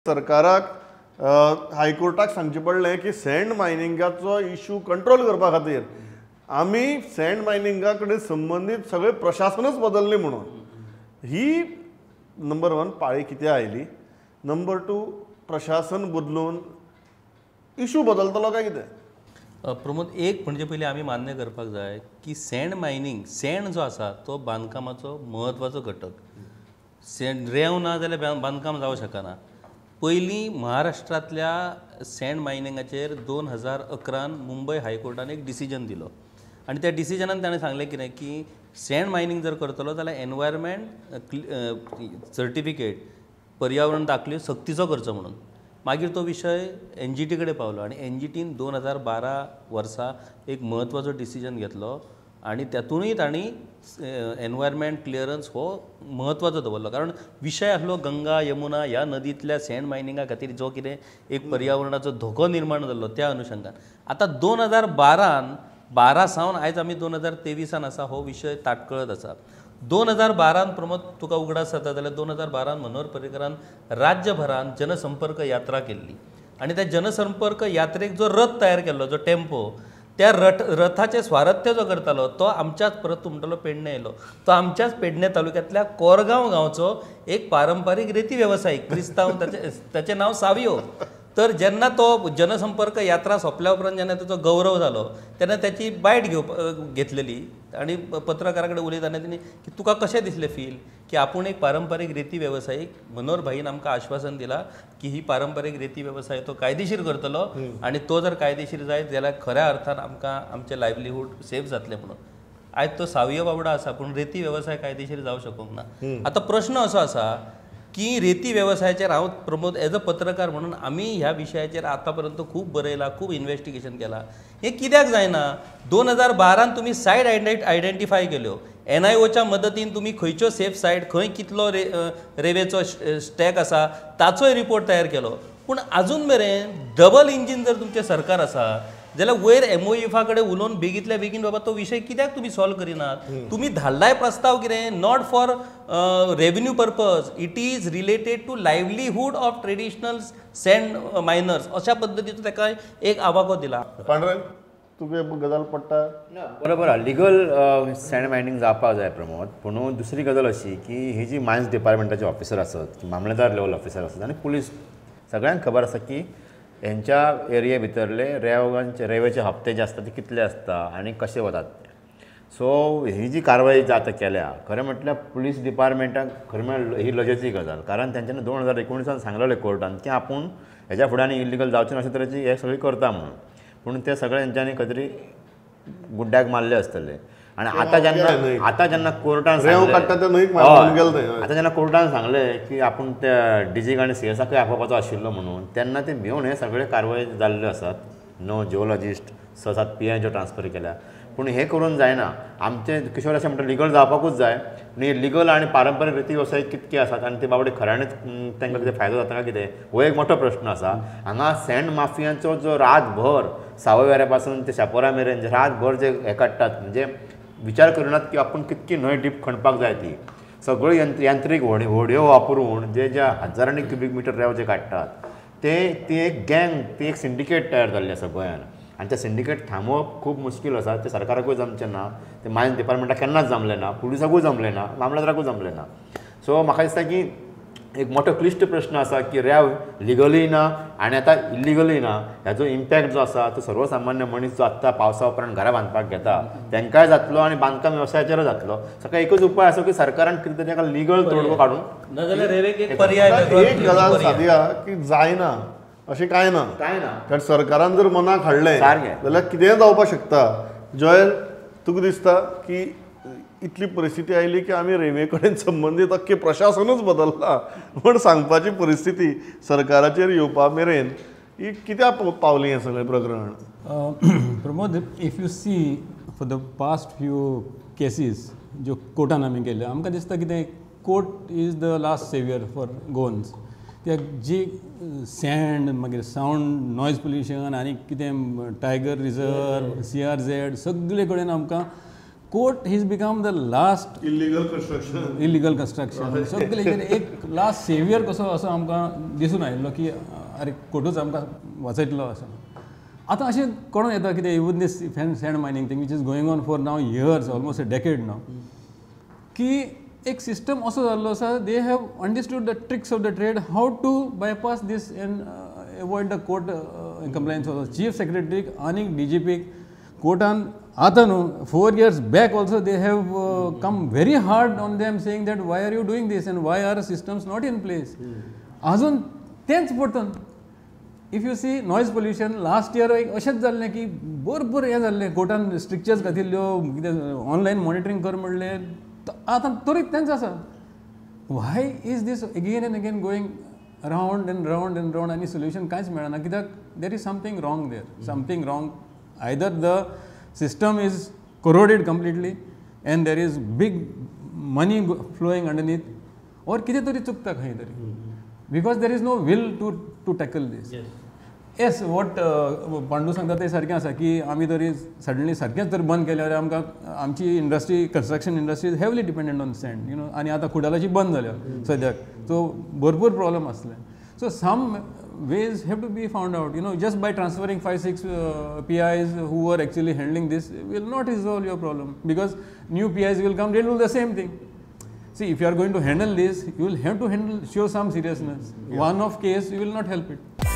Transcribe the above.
सरकाराक हायकोर्टाक सांगचे पडलें की सँड मायनिंगाचो इशू कंट्रोल करपा खातीर आमी सँड मायनिंगा कडेन संबंदीत सगळे प्रशासनच बदललें म्हणून ही नंबर 1 पाळी कित्याक आयली. नंबर 2 प्रशासन बदलून इशू बदलतलो काय कितें. प्रमोद, एक म्हणजे पयलीं आमी मान्य करपाक जाय की सँड मायनिंग, सँड जो आसा तो बांदकामाचो म्हत्वाचो घटक. सँड रेंव ना जाल्यार बांदकाम जावं शकना. पयलीं महाराष्ट्रांतल्या सँड मायनिंगाचेर 2011 मुंबय हायकोर्टान एक डिसिजन दिलो आनी त्या डिसिजनान ताणें सांगलें कितें की सँड मायनिंग जर करतलो जाल्यार एनवायरमेंट सर्टिफिकेट पर्यावरण दाखले सक्तीचो करचो म्हणून. मागीर तो विशय NGT कडेन पावलो आनी NGTन 2012 वर्सा एक म्हत्वाचो डिसिजन घेतलो आनी तातूंतय तांणी एनवायरमेंट क्लियरन्स हो म्हत्वाचो दवरलो. कारण विशय आसलो गंगा यमुना ह्या नदींतल्या सँड मायनिंगा खातीर जो कितें एक पर्यावरणाचो धोको निर्माण जाल्लो त्या अनुशंगान आतां 2012 सावन आयज आमी 2023 आसा, हो विशय ताटकळत आसा. 2012 प्रमोद तुका उगडास जाता जाल्यार 2012 मनोहर पर्रीकरान राज्यभरान जनसंपर्क यात्रा केल्ली आनी त्या जनसंपर्क यात्रेक जो रथ तयार केल्लो, जो टेम्पो, त्या रथाचे स्वारथ्य जो करतालो तो आमच्याच परत म्हणटलो पेडणे येयलो. तो आमच्याच पेडणे तालुक्यांतल्या कोरगांव गांवचो एक पारंपारीक रेती वेवसायीक क्रिस्तांव, ताचें नांव सावियो. तर जेन्ना तो जनसंपर्क यात्रा सोंपल्या उपरांत जेन्ना ताचो गौरव जालो तेन्ना त्याची बायट घेतलेली आनी पत्रकारा कडेन उलयतना तिणी की तुका कशें दिसलें फील की आपूण एक पारंपारीक रेती वेवसायीक, मनोहर भाईन आमकां आश्वासन दिलां की ही पारंपारीक रेती वेवसाय तो कायदेशीर करतलो आनी तो जर कायदेशीर जायत जाल्यार खऱ्या अर्थान आमकां आमचें लायव्हलीहूड सेफ जातलें म्हणून. आयज तो सावियो बाबडा आसा पूण रेती वेवसाय कायदेशीर जावं शकूंक ना. आतां प्रश्न असो आसा की रेती वेवसायाचेर हांव प्रमोद एज अ पत्रकार म्हणून आमी ह्या विशयाचेर आतां पर्यंत खूब बरयलां, खूब इन्वेस्टिगेशन केलां. हें कित्याक जायना. 2012 तुमी सायट आयडेंटिफाय केल्यो. NIOच्या मदतीन तुमी खंयच्यो सेफ सायट, खंय कितलो रेवेचो स्टॅक आसा ताचोय रिपोर्ट तयार केलो. पूण आजून मेरेन डबल इंजीन जर तुमचें सरकार आसा जाल्यार वयर MOEFA कडेन उलोवन बेगींतल्या बेगीन बाबा तो विशय कित्याक तुमी सॉल्व करिनात. तुमी धाडलाय प्रस्ताव कितें, not for revenue purpose, it is related to livelihood of traditional sand miners, अशा पद्दतीचो ताका एक आवाको दिला. पांडुरंग, तुगे गजाल पडटा. बरोबर, लिगल सँड मायनिंग जावपाक जाय प्रमोद. पूण दुसरी गजाल अशी की ही जी मायन्स डिपार्टमेंटाचे ऑफिसर आसत, मामलेदार लेवल ऑफिसर आसत आनी पुलीस, सगळ्यांक खबर आसा की हेंच्या एरिये भितरले रेवेचे हप्ते जे आसता ते कितले आसता आनी कशे वतात ते. सो ही जी कारवाई जाता केल्या, खरें म्हटल्यार पुलीस डिपार्टमेंटाक खरें म्हळ्यार ही लजेची गजाल. कारण तेंच्यांनी 2019 सांगलेलें कोर्टान की आपूण हेज्या फुडें आनी इलिगल जावचें ना अशे तरेची हे सगळी करता म्हणून. पूण ते सगळे तेंच्यांनी खंय तरी गुड्ड्याक मारले आसतले. आनी आतां जेन्ना कोर्टान जेन्ना कोर्टान सांगलें की आपूण त्या DGक आनी CSकूय आपोवपाचो आशिल्लो म्हणून, तेन्ना ते भिवन हे सगळे कारवाय जाल्ल्यो आसात. नो जिओलॉजिस्ट 6-7 PI ट्रान्सफर केल्या. पूण हें करून जायना. आमचे किशोर अशें म्हणटा लिगल जावपाकूच जाय आनी लिगल आनी पारंपारीक रेती वेवसाय कितके आसात आनी ते बाबडे खऱ्यांनीच तांकां कितें फायदो जाता काय कितें, हो एक मोठो प्रश्न आसा. हांगा सँड माफियांचो जो रातभर सावयवेऱ्या पासून ते शापोरा मेरेन जे रातभर जे हे काडटात, म्हणजे विचार करिनात की आपूण कितकी न्हंय डीप खणपाक जाय ती. सगळ्यो यांत्रीक व्हड्यो वापरून जे हजारांनी क्युबिक मिटर रेंव जे काडटात ती एक गँग, ती एक सिंडिकेट तयार जाल्ली आसा गोंयान. आनी ते सिंडिकेट थांबोवप खूब मुश्कील आसा. ते सरकाराकूय जमचें ना, ते मायन्स डिपार्टमेंटाक केन्नाच जमलें ना, पुलिसाकूय जमलें ना, मामलेदाराकूय जमलें ना. सो म्हाका दिसता की एक मोठो क्लिश्ट प्रश्न आसा की रेंव लिगलूय ना आनी आतां इलिगलूय ना. हाजो इम्पॅक्ट जो आसा तो सर्वसामान्य मनीस जो आत्तां पावसा उपरांत घरा बांदपाक घेता तांकांय जातलो आनी बांदकाम वेवसायाचेरूय जातलो. सकाळ एकच उपाय आसा की सरकारान कितें तरी ताका लिगल तोडगो काडून नाजाल्यार रेवेक एक पर्याय एक गजाल सादी आहा की जायना अशें कांय ना. कारण सरकारान जर मनाक हाडलें जाल्यार कितेंय जावपाक शकता. जॉयल, तुका दिसता की इतली परिस्थिती आयली की आमी रेल्वे कडेन संबंदीत अख्खें प्रशासनूच बदलला म्हण सांगपाची परिस्थिती सरकाराचेर येवपा मेरेन ही कित्याक पावली हें सगळें प्रकरण. Pramod, if you see for the past few cases ज्यो कोर्टान आमी केल्यो, आमकां दिसता कितें court is the last saviour for Goans. कित्याक जी सँड, मागीर सावंड, नॉयज पोल्युशन आनी कितें टायगर रिजर्व, CRZ सगळे कडेन आमकां court has become the last illegal construction illegal construction. सगळे एक लास्ट सेवियर कसो असो आमकां दिसून आयिल्लो की अरे कोर्टूच आमकां वाचयतलो असो. आतां अशें कळून येता कितें even this sand mining thing which is going on for now years almost a decade now की एक सिस्टम असो जाल्लो आसा they have understood the tricks of the trade how to bypass this and avoid the court compliance of chief सेक्रेटरीक आनी DGPक कोर्टान आतां न्हू 4 years back also they have come very hard on them saying that why are you doing this and why are systems not in place. अजून तेंच पडटन if you see noise pollution last year अशेंच जाल्लें की भरपूर हें जाल्लें कोर्टान strictures घातिल्ल्यो कितें ऑनलायन मॉनिटरींग कर म्हणलें आतां तरीक तेंच आसा. Why is this again and again going round and round and round आनी सोल्युशन कांयच मेळना कित्याक there is something wrong there something wrong either the system is corroded completely and there is big money flowing underneath or कितें तरी चुकता खंय तरी because there is no will to tackle this. Yes, what Pandu सांगता तें सारकें आसा की आमी तरी सडनली सारकेंच तर बंद केल्यार आमकां आमची industry construction industry is heavily dependent on sand you know आनी आतां खुडालाची बंद जाल्या सद्याक सो भरपूर प्रॉब्लम आसले. So some ways have to be found out, you know, just by transferring 5-6 PIs who are actually handling this will not resolve your problem because new PIs will come, they will do the same thing. See, if you are going to handle this, you will have to show some seriousness. One-off case, you will not help it.